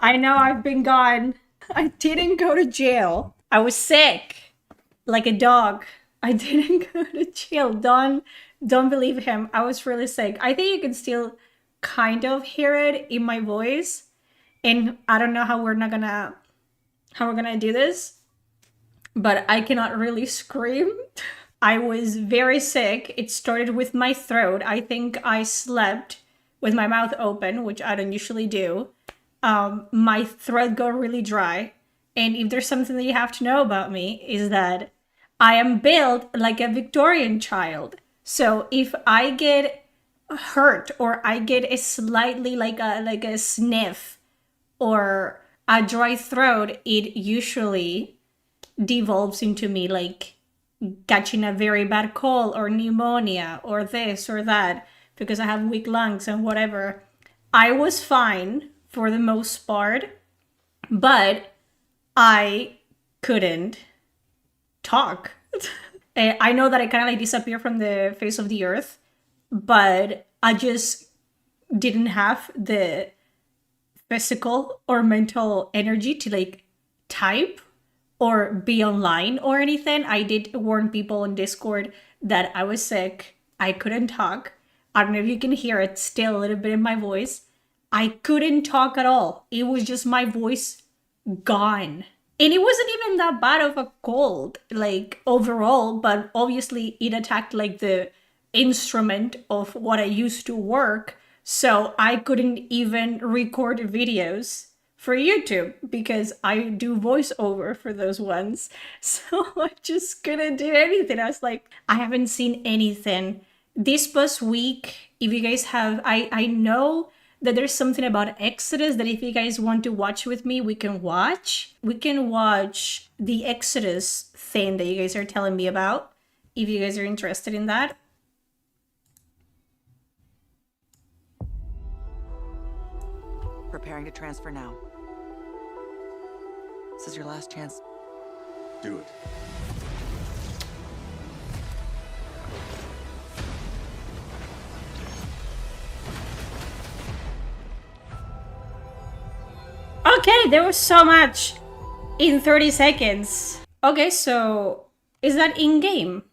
I know I've been gone. I didn't go to jail. I was sick, like a dog. I didn't go to jail. Don't believe him. I was really sick. I think you can still kind of hear it in my voice. And I don't know how we're gonna do this, but I cannot really scream. I was very sick. It started with my throat. I think I slept with my mouth open, which I don't usually do. My throat got really dry. And if there's something that you have to know about me, is that I am built like a Victorian child. So if I get hurt or I get a slightly like a sniff or a dry throat, it usually devolves into me like catching a very bad cold or pneumonia or this or that because I have weak lungs and whatever. I was fine for the most part, but I couldn't talk. I know that I kind of like disappear from the face of the earth, but I just didn't have the physical or mental energy to like type or be online or anything. I did warn people on Discord that I was sick. I couldn't talk. I don't know if you can hear it still a little bit in my voice. I couldn't talk at all. It was just my voice gone. And it wasn't even that bad of a cold, like overall, but obviously it attacked like the instrument of what I used to work. So I couldn't even record videos for YouTube because I do voiceover for those ones. So I just couldn't do anything. I was like, I haven't seen anything. This past week, if you guys have, I know that there's something about Exodus that if you guys want to watch with me, we can watch. We can watch the Exodus thing that you guys are telling me about, if you guys are interested in that. Preparing to transfer now. This is your last chance. Do it. Okay, there was so much in 30 seconds. Okay, so is that in-game?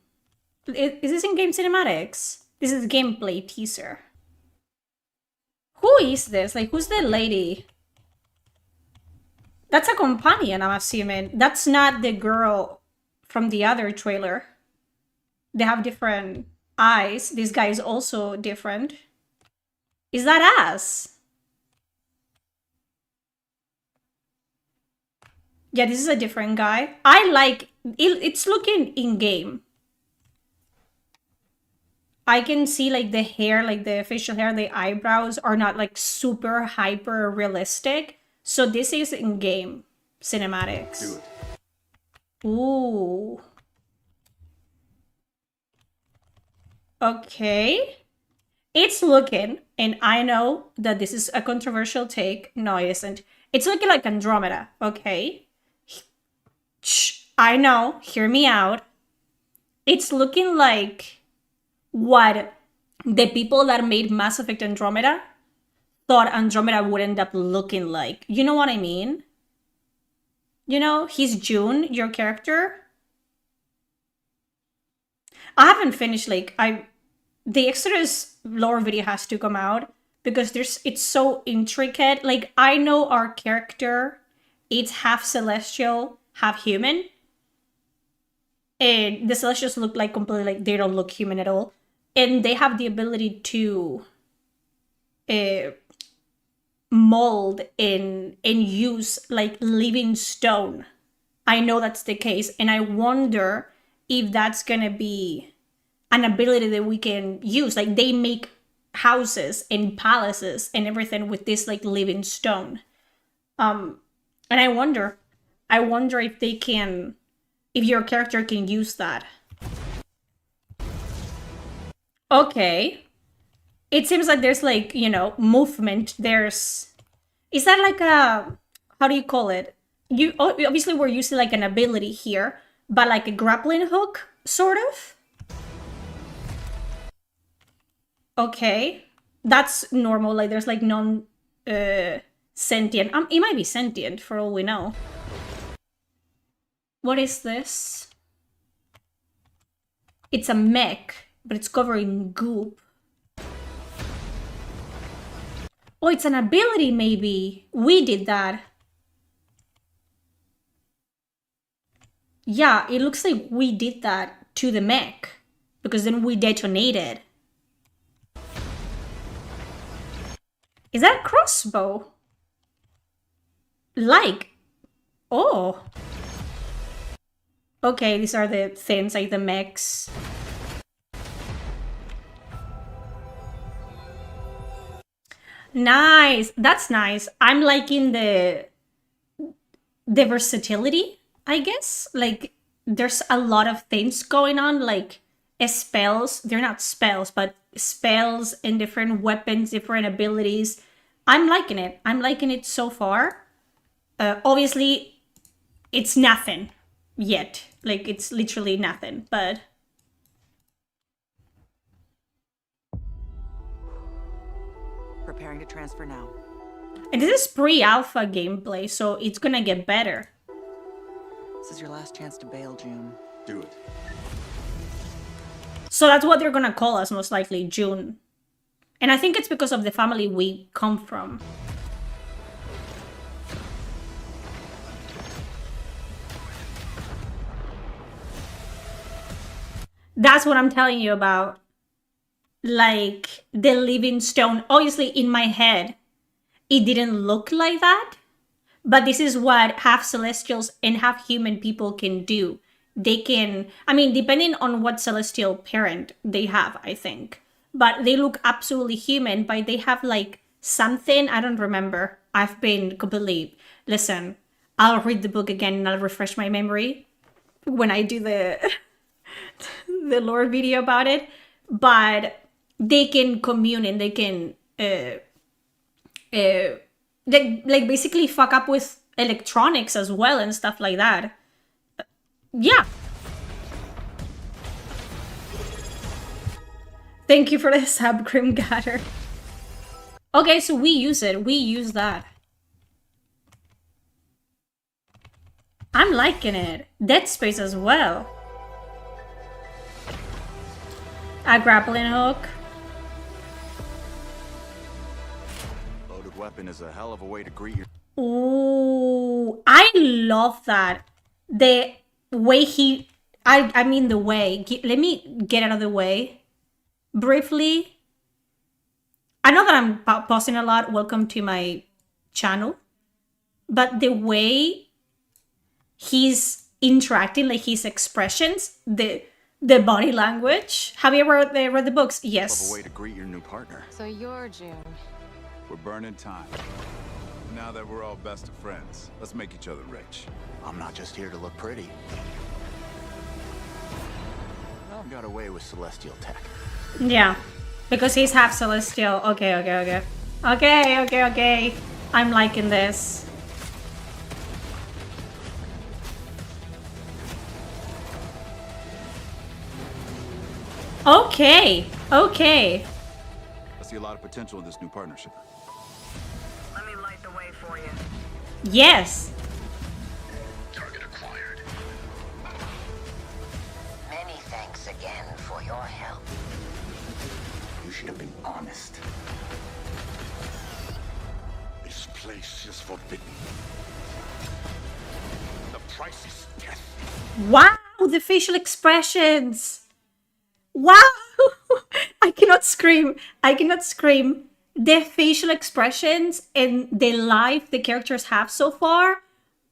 Is this in-game cinematics? This is gameplay teaser. Who is this? Like, who's the lady? That's a companion, I'm assuming. That's not the girl from the other trailer. They have different eyes. This guy is also different. Is that us? Yeah, this is a different guy. I like it, it's looking in-game. I can see like the hair, like the facial hair, the eyebrows are not like super hyper realistic. So this is in-game cinematics. Do it. Ooh. Okay. It's looking, and I know that this is a controversial take. No, it isn't. It's looking like Andromeda, okay? Shh, I know, hear me out. It's looking like what the people that made Mass Effect Andromeda thought Andromeda would end up looking like. You know what I mean? You know, he's June, your character. I haven't finished, like, the Exodus lore video has to come out because it's so intricate. Like, I know our character, it's half celestial, half human. And the Celestials look like completely like they don't look human at all. And they have the ability to mold and use like living stone. I know that's the case, and I wonder if that's gonna be an ability that we can use. Like they make houses and palaces and everything with this like living stone. And I wonder if they can, if your character can use that. Okay. It seems like there's like, you know, movement. Is that like a, how do you call it? You obviously we're using like an ability here, but like a grappling hook, sort of? Okay. That's normal. Like there's like sentient. It might be sentient for all we know. What is this? It's a mech, but it's covered in goop. Oh, it's an ability, maybe. We did that. Yeah, it looks like we did that to the mech, because then we detonated. Is that a crossbow? Like, oh. Okay, these are the things, like the mechs. Nice, that's nice. I'm liking the versatility, I guess. Like, there's a lot of things going on, like spells. They're not spells, but spells and different weapons, different abilities. I'm liking it. I'm liking it so far. Obviously, it's nothing yet. Like, it's literally nothing, but... Preparing to transfer now. And this is pre-alpha gameplay, so it's gonna get better. This is your last chance to bail, June. Do it. So that's what they're gonna call us, most likely, June. And I think it's because of the family we come from. That's what I'm telling you about. Like, the living stone. Obviously, in my head, it didn't look like that. But this is what half celestials and half human people can do. They can, I mean, depending on what celestial parent they have, I think. But they look absolutely human, but they have like something, I don't remember. I've been completely, listen, I'll read the book again and I'll refresh my memory when I do the the lore video about it. But they can commune and they can like basically fuck up with electronics as well and stuff like that. Yeah. Thank you for the sub, Grimgatter. Okay, so we use it. We use that. I'm liking it. Dead Space as well. A grappling hook. Loaded weapon is a hell of a way to greet your... Ooh, I love that. The way he... I mean the way. Let me get out of the way. Briefly. I know that I'm pausing a lot. Welcome to my channel. But the way he's interacting, like his expressions, the body language. Have you ever read the books? Yes. Hell of a way to greet your new partner. So you're June. We're burning time. Now that we're all best of friends, let's make each other rich. I'm not just here to look pretty. I got away with celestial tech. Yeah, because he's half celestial. Okay. Okay. I'm liking this. Okay. I see a lot of potential in this new partnership. Let me light the way for you. Yes. Target acquired. Many thanks again for your help. You should have been honest. This place is forbidden. The price is death. Wow, the facial expressions. Wow. I cannot scream. The facial expressions and the life the characters have so far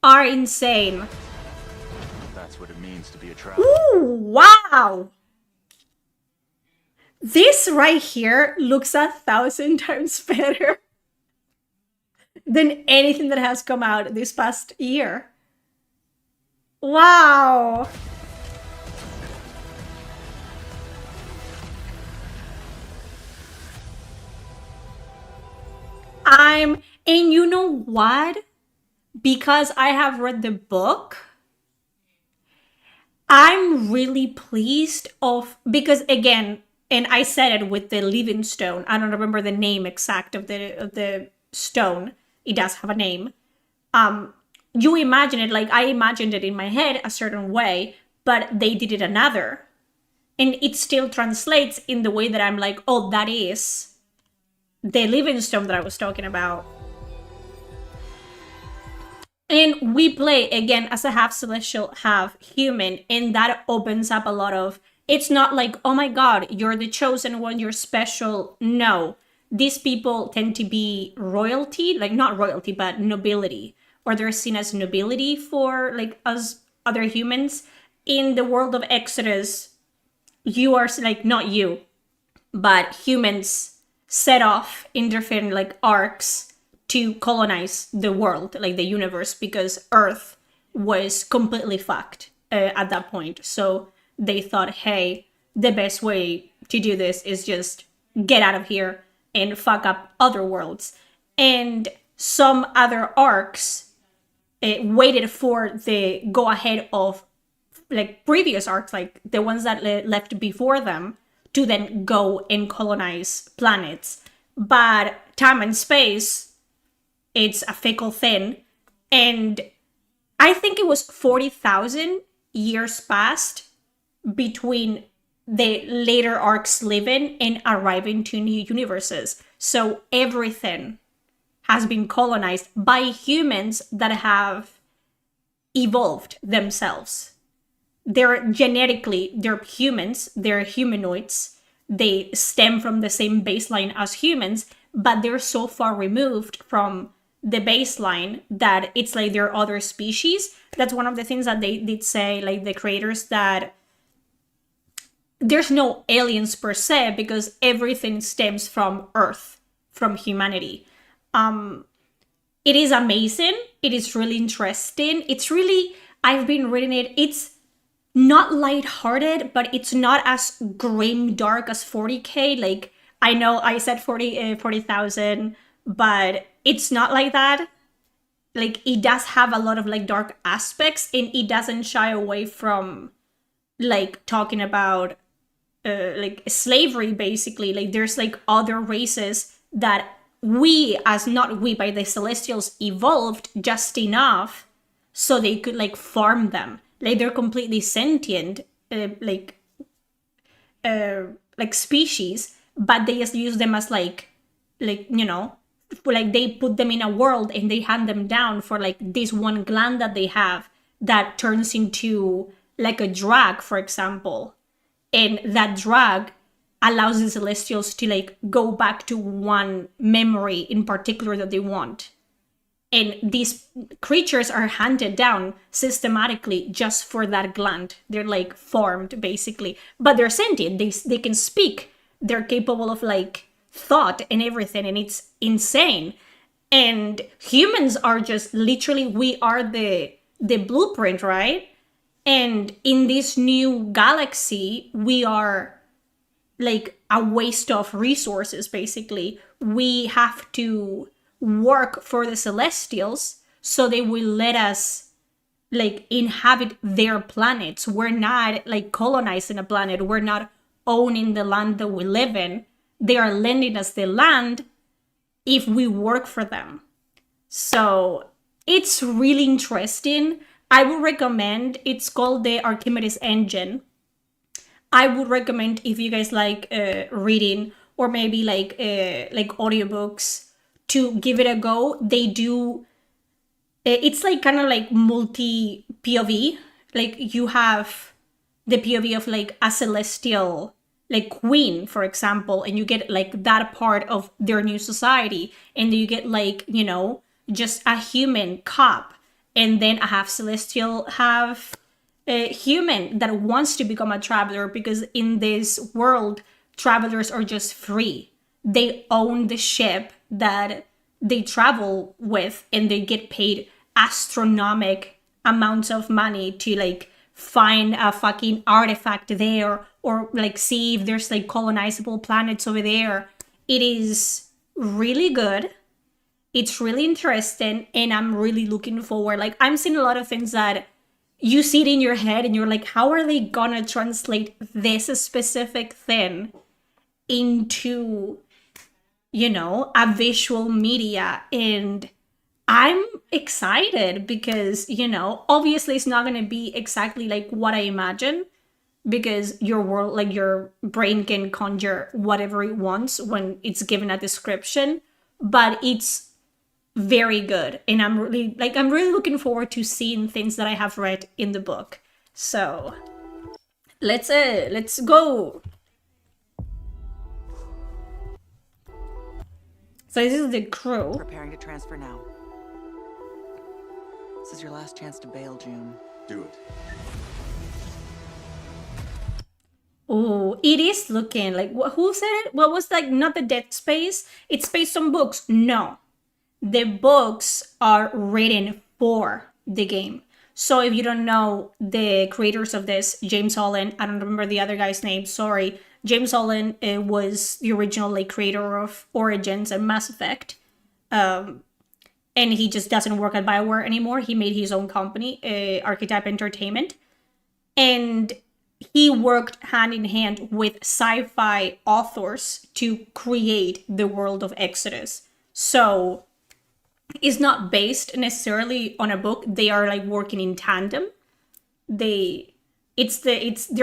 are insane. That's what it means to be a traveler. Ooh, wow. This right here looks 1,000 times better than anything that has come out this past year. Wow. And you know what? Because I have read the book, I'm really pleased because again, and I said it with the living stone. I don't remember the name exact of the stone. it does have a name. You imagine it like I imagined it in my head a certain way, but they did it another. And it still translates in the way that I'm like, oh, that is the living stone that I was talking about. And we play again as a half celestial, half human, and that opens up a lot of. It's not like, oh my god, you're the chosen one, you're special. No, these people tend to be royalty, like not royalty, but nobility, or they're seen as nobility for like us other humans. In the world of Exodus, you are like not you, but humans set off in different like arcs to colonize the world, like the universe, because Earth was completely fucked at that point. So they thought, hey, the best way to do this is just get out of here and fuck up other worlds. And some other arcs waited for the go ahead of like previous arcs, like the ones that left before them, to then go and colonize planets. But time and space, it's a fickle thing. And I think it was 40,000 years passed between the later arcs living and arriving to new universes. So everything has been colonized by humans that have evolved themselves. They're genetically, they're humans, they're humanoids. They stem from the same baseline as humans, but they're so far removed from the baseline that it's like they're other species. That's one of the things that they did say, like the creators, that there's no aliens per se because everything stems from Earth, from humanity. It is amazing. It is really interesting. It's really, I've been reading it. It's not lighthearted, but it's not as grim dark as 40K. Like, I know I said 40,000, but it's not like that. Like, it does have a lot of like dark aspects, and it doesn't shy away from like talking about like slavery, basically. Like, there's like other races that we, as not we, by the Celestials, evolved just enough so they could like farm them. Like, they're completely sentient, like species, but they just use them as like you know, like they put them in a world and they hand them down for like this one gland that they have that turns into like a drug, for example, and that drug allows the Celestials to like go back to one memory in particular that they want. And these creatures are handed down systematically just for that gland. They're like formed, basically. But they're sentient. They can speak. They're capable of like thought and everything. And it's insane. And humans are just literally, we are the blueprint, right? And in this new galaxy, we are like a waste of resources, basically. We have to work for the Celestials so they will let us like inhabit their planets. We're not like colonizing a planet. We're not owning the land that we live in. They are lending us the land if we work for them. So it's really interesting. I would recommend, it's called the Archimedes Engine. I would recommend, if you guys like reading or maybe like audiobooks, to give it a go. They do, it's like kind of like multi POV. Like, you have the POV of like a celestial like queen, for example, and you get like that part of their new society, and then you get like, you know, just a human cop, and then a half celestial, half human that wants to become a traveler, because in this world travelers are just free. They own the ship that they travel with, and they get paid astronomic amounts of money to like find a fucking artifact there, or like see if there's like colonizable planets over there. It is really good. It's really interesting, and I'm really looking forward. Like, I'm seeing a lot of things that you see it in your head and you're like, how are they gonna translate this specific thing into, you know, a visual media? And I'm excited because, you know, obviously it's not going to be exactly like what I imagine, because your world, like your brain can conjure whatever it wants when it's given a description, but it's very good. And I'm really looking forward to seeing things that I have read in the book. So let's go. So this is the crew. Preparing to transfer now. This is your last chance to bail, June. Do it. Oh, it is looking like, who said it? What was like, not the Dead Space? It's based on books. No, the books are written for the game. So if you don't know the creators of this, James Holland, I don't remember the other guy's name, sorry. James Holland was the original like creator of Origins and Mass Effect. And he just doesn't work at BioWare anymore. He made his own company, Archetype Entertainment. And he worked hand in hand with sci-fi authors to create the world of Exodus. So it's not based necessarily on a book. They are like working in tandem. They're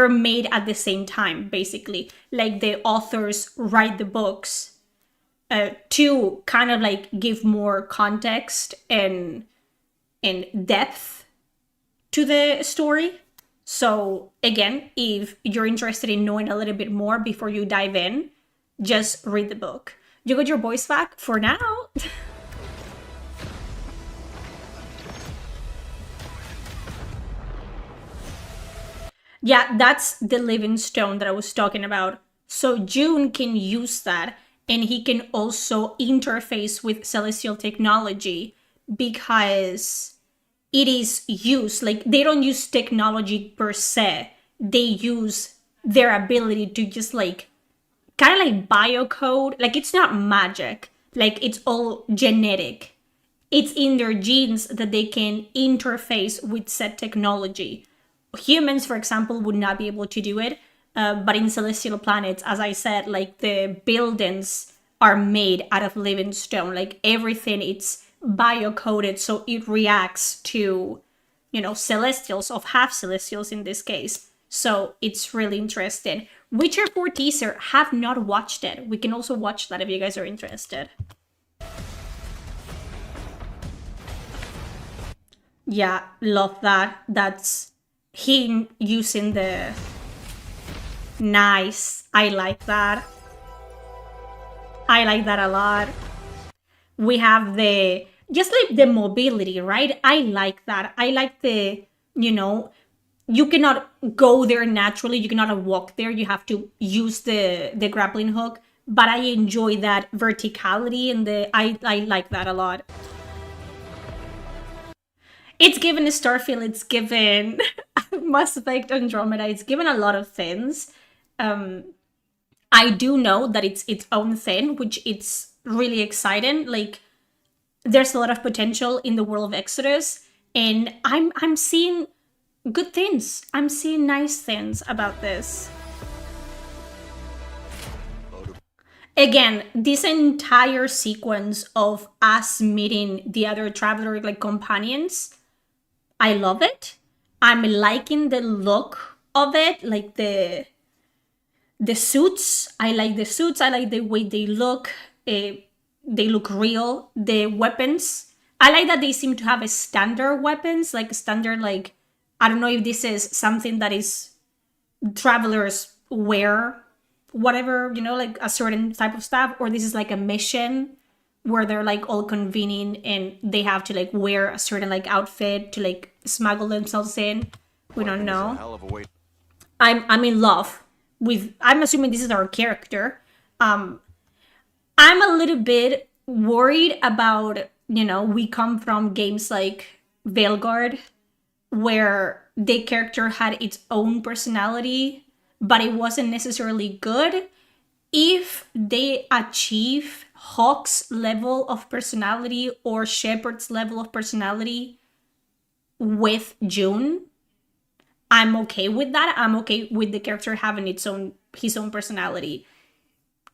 made at the same time, basically. Like the authors write the books to kind of like give more context and depth to the story. So again, if you're interested in knowing a little bit more before you dive in, just read the book. You got your voice back for now. Yeah, that's the living stone that I was talking about. So June can use that, and he can also interface with celestial technology because it is used, like they don't use technology per se. They use their ability to just like kind of like biocode. Like it's not magic, like it's all genetic. It's in their genes that they can interface with said technology. Humans, for example, would not be able to do it. But in celestial planets, as I said, like the buildings are made out of living stone. Like everything, it's biocoded, so it reacts to, you know, celestials, of half celestials in this case. So it's really interesting. Witcher 4 teaser, have not watched it. We can also watch that if you guys are interested. Yeah, love that. That's him using the... Nice. I like that. I like that a lot. We have the... Just like the mobility, right? I like that. I like the, you know, you cannot go there naturally. You cannot walk there. You have to use the grappling hook. But I enjoy that verticality and I like that a lot. It's given Starfield, it's given Mass Effect Andromeda, it's given a lot of things. I do know that it's its own thing, which it's really exciting. Like, there's a lot of potential in the world of Exodus, and I'm seeing good things. I'm seeing nice things about this. Again, this entire sequence of us meeting the other traveler like companions, I love it. I'm liking the look of it, like the suits. I like the suits. I like the way they look. They look real. The weapons, I like that they seem to have a standard weapons, like a standard, like, I don't know if this is something that is travelers wear, whatever, you know, like a certain type of stuff, or this is like a mission where they're like all convening and they have to like wear a certain like outfit to like smuggle themselves in. We don't know. I'm in love with, I'm assuming this is our character. I'm a little bit worried about, you know, we come from games like Veilguard where the character had its own personality, but it wasn't necessarily good. If they achieve Hawk's level of personality or Shepard's level of personality with June, I'm okay with that. I'm okay with the character having his own personality.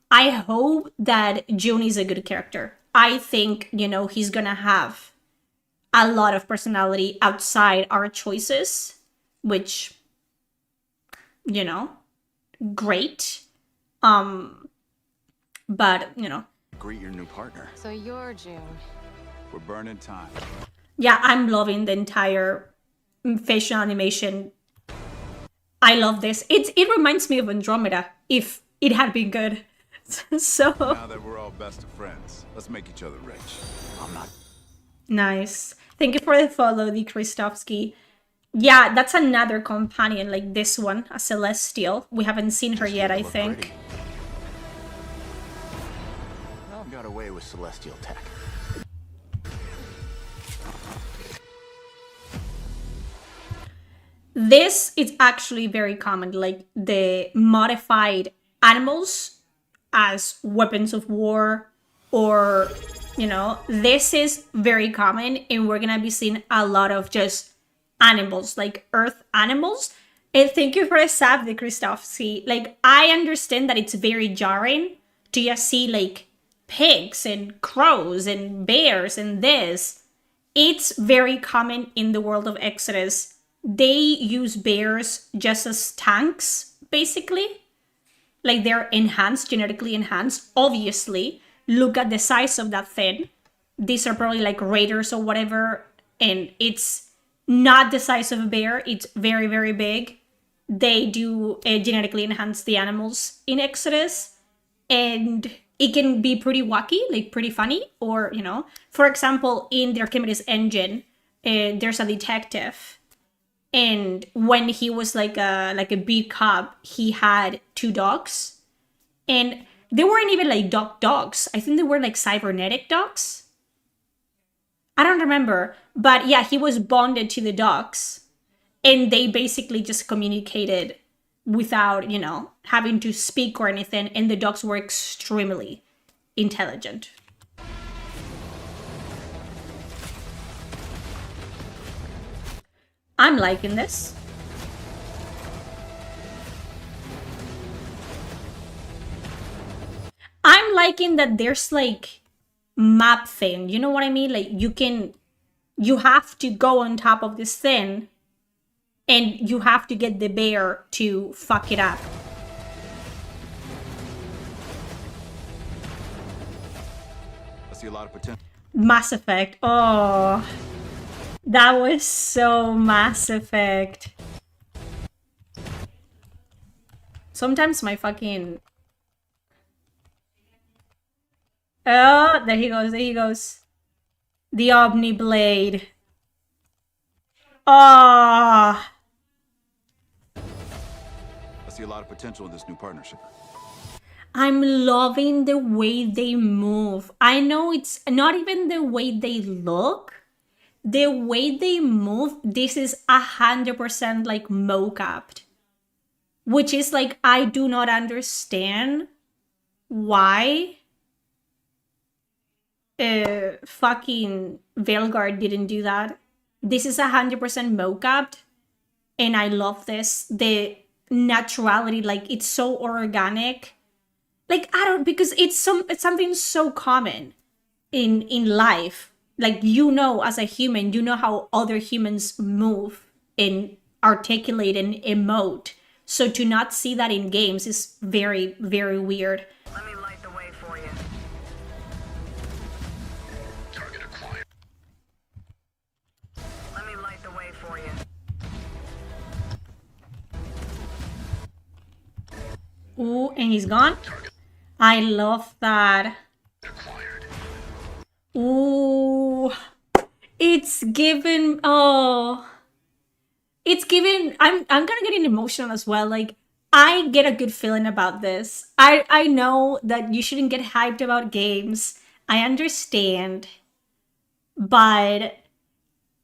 I hope that June is a good character. I think, you know, he's gonna have a lot of personality outside our choices, which, you know, great. But, you know. Greet your new partner. So you're June. We're burning time. Yeah, I'm loving the entire facial animation. I love this. It reminds me of Andromeda, if it had been good. So Now that we're all best of friends, let's make each other rich. I'm not. nice. Thank you for the follow, the Kristovsky. Yeah, that's another companion like this one, a Celestial. We haven't seen her yet, I Look think. pretty. Got away with celestial tech. This is actually very common, like the modified animals as weapons of war, or, you know, this is very common, and we're gonna be seeing a lot of just animals, like earth animals. And thank you for the sub, the Kristovsky. Like, I understand that it's very jarring to just see like pigs and crows and bears and this. It's very common in the world of Exodus. They use bears just as tanks, basically. Like, they're enhanced, genetically enhanced. Obviously, look at the size of that thing. These are probably like raiders or whatever, and it's not the size of a bear. It's very, very big. They do genetically enhance the animals in Exodus, and it can be pretty wacky, like pretty funny, or, you know, for example, in the Archimedes engine, there's a detective, and when he was like a beat cop, he had 2 dogs, and they weren't even like dogs. I think they were like cybernetic dogs. I don't remember, but yeah, he was bonded to the dogs, and they basically just communicated without, you know, having to speak or anything, and the dogs were extremely intelligent. I'm liking this. I'm liking that there's like map thing, you know what I mean? Like, you have to go on top of this thing, and you have to get the bear to fuck it up. I see a lot of potential. Mass Effect. Oh, that was so Mass Effect. Sometimes my fucking... Oh, there he goes, there he goes. The Omni Blade. Ah. I see a lot of potential in this new partnership. I'm loving the way they move. I know it's not even the way they look. The way they move, this is 100% like mocapped. Which is like, I do not understand why fucking Veilguard didn't do that. This is 100% mocapped, and I love this. The naturality, like, it's so organic. Like, I don't, because it's something so common in life. Like, you know, as a human, you know how other humans move and articulate and emote. So to not see that in games is very, very weird. Let me light the way for you. Target acquired. Let me light the way for you. Ooh, and he's gone. I love that. Acquired. Ooh, it's given. Oh, it's given. I'm gonna get emotional as well. Like, I get a good feeling about this. I know that you shouldn't get hyped about games. I understand, but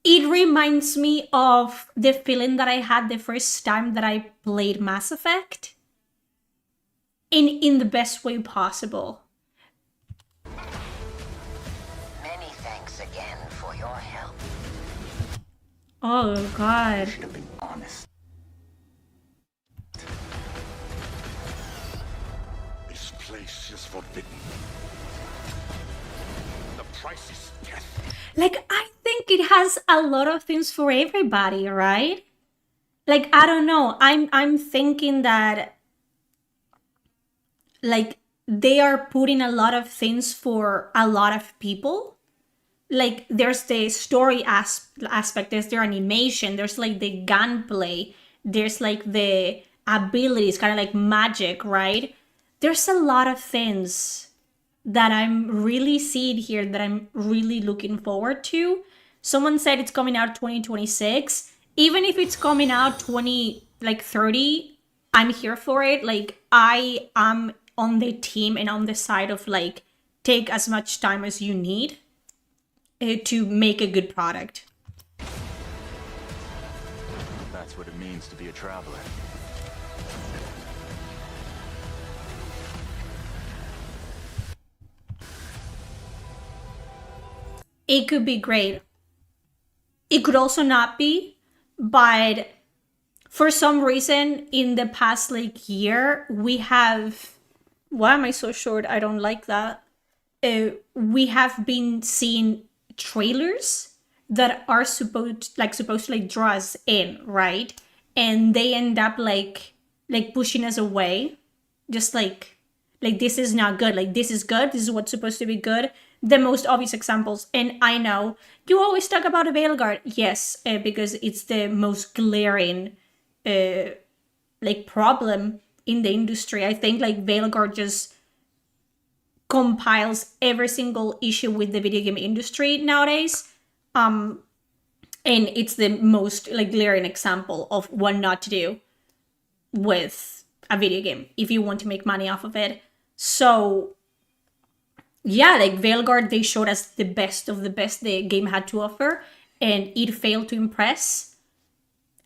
it reminds me of the feeling that I had the first time that I played Mass Effect. In the best way possible. Many thanks again for your help. Oh god. Should have been honest. This place is forbidden. The crisis death. Like, I think it has a lot of things for everybody, right? Like, I don't know. I'm thinking that, like, they are putting a lot of things for a lot of people. Like, there's the story aspect, there's their animation, there's like the gunplay, there's like the abilities, kind of like magic, right? There's a lot of things that I'm really seeing here that I'm really looking forward to. Someone said it's coming out 2026. Even if it's coming out 30, I'm here for it. Like, I am on the team and on the side of like, take as much time as you need to make a good product. That's what it means to be a traveler. It could be great. It could also not be, but for some reason in the past like year, we have, why am I so short? I don't like that. We have been seeing trailers that are supposed to like draw us in, right? And they end up like pushing us away, just like this is not good, like this is good, this is what's supposed to be good. The most obvious examples, and I know you always talk about a Veilguard, yes, because it's the most glaring like problem in the industry. I think like Veilguard just compiles every single issue with the video game industry nowadays. And it's the most like glaring example of what not to do with a video game if you want to make money off of it. So yeah, like Veilguard, they showed us the best of the best the game had to offer, and it failed to impress.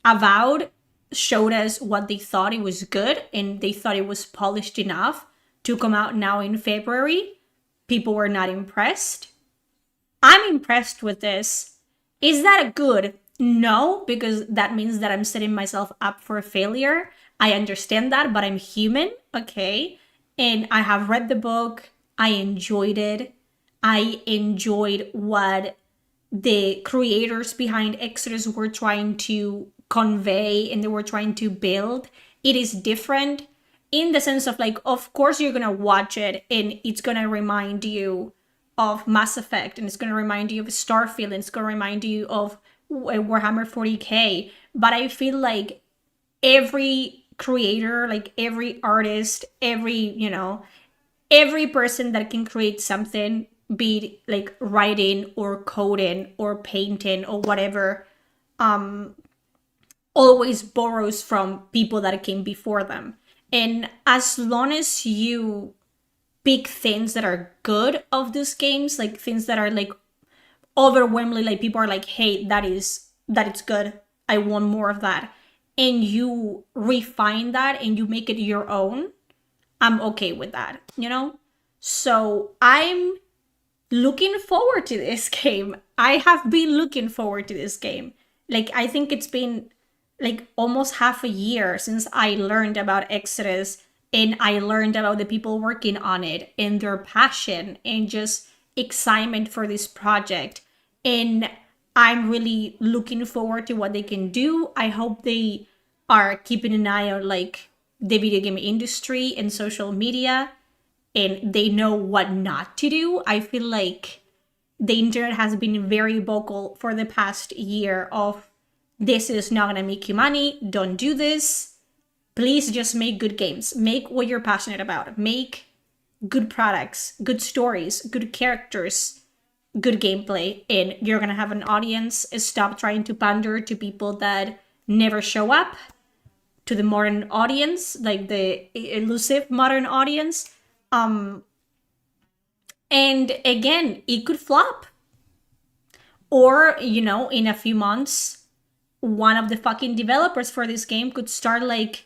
Avowed showed us what they thought it was good, and they thought it was polished enough to come out now in February. People were not impressed. I'm impressed with this. Is that good? No, because that means that I'm setting myself up for a failure. I understand that, but I'm human, okay? And I have read the book. I enjoyed it. I enjoyed what the creators behind Exodus were trying to convey and they were trying to build. It is different in the sense of like, of course you're gonna watch it and it's gonna remind you of Mass Effect, and it's gonna remind you of Starfield, and it's gonna remind you of Warhammer 40k. But I feel like every creator, like every artist, every person that can create something, be it like writing or coding or painting or whatever, always borrows from people that came before them. And as long as you pick things that are good of these games, like things that are like overwhelmingly like people are like, hey, that is good, I want more of that, and you refine that and you make it your own, I'm okay with that, you know? So I'm looking forward to this game. I have been looking forward to this game. Like, I think it's been like almost half a year since I learned about Exodus, and I learned about the people working on it and their passion and just excitement for this project. And I'm really looking forward to what they can do. I hope they are keeping an eye on like the video game industry and social media, and they know what not to do. I feel like the internet has been very vocal for the past year of, this is not gonna make you money, don't do this. Please just make good games. Make what you're passionate about. Make good products, good stories, good characters, good gameplay, and you're gonna have an audience. Stop trying to pander to people that never show up, to the modern audience, like the elusive modern audience. And again, it could flop. Or, in a few months, one of the fucking developers for this game could start like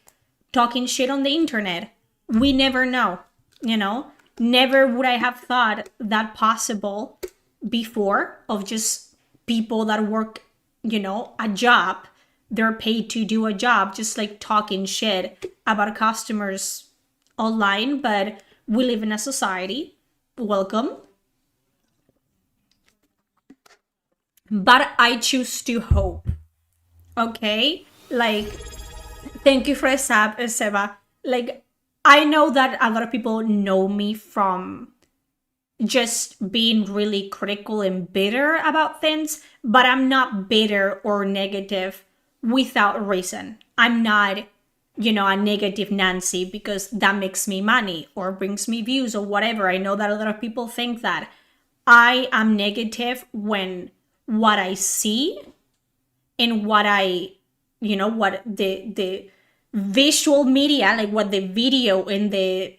talking shit on the internet. We never know, Never would I have thought that possible before, of just people that work, a job. They're paid to do a job, just like talking shit about customers online. But we live in a society. Welcome. but I choose to hope. Okay? Like, thank you for a sub, Seba. Like, I know that a lot of people know me from just being really critical and bitter about things, but I'm not bitter or negative without reason. I'm not, a negative Nancy because that makes me money or brings me views or whatever. I know that a lot of people think that. I am negative when what I see and what I, what the visual media, like what the video and the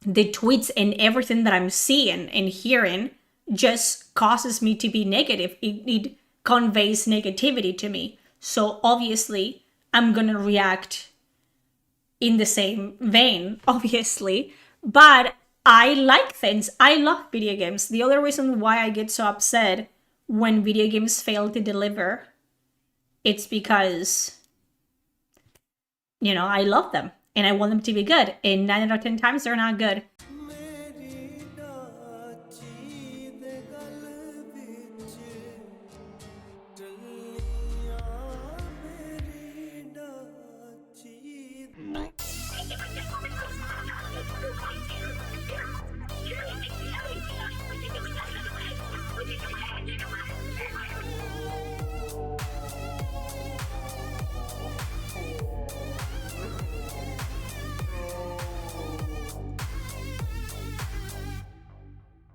tweets and everything that I'm seeing and hearing just causes me to be negative. It conveys negativity to me. So obviously, I'm gonna react in the same vein, obviously. But I like things. I love video games. The other reason why I get so upset when video games fail to deliver, it's because, I love them and I want them to be good. And 9 out of 10 times, they're not good.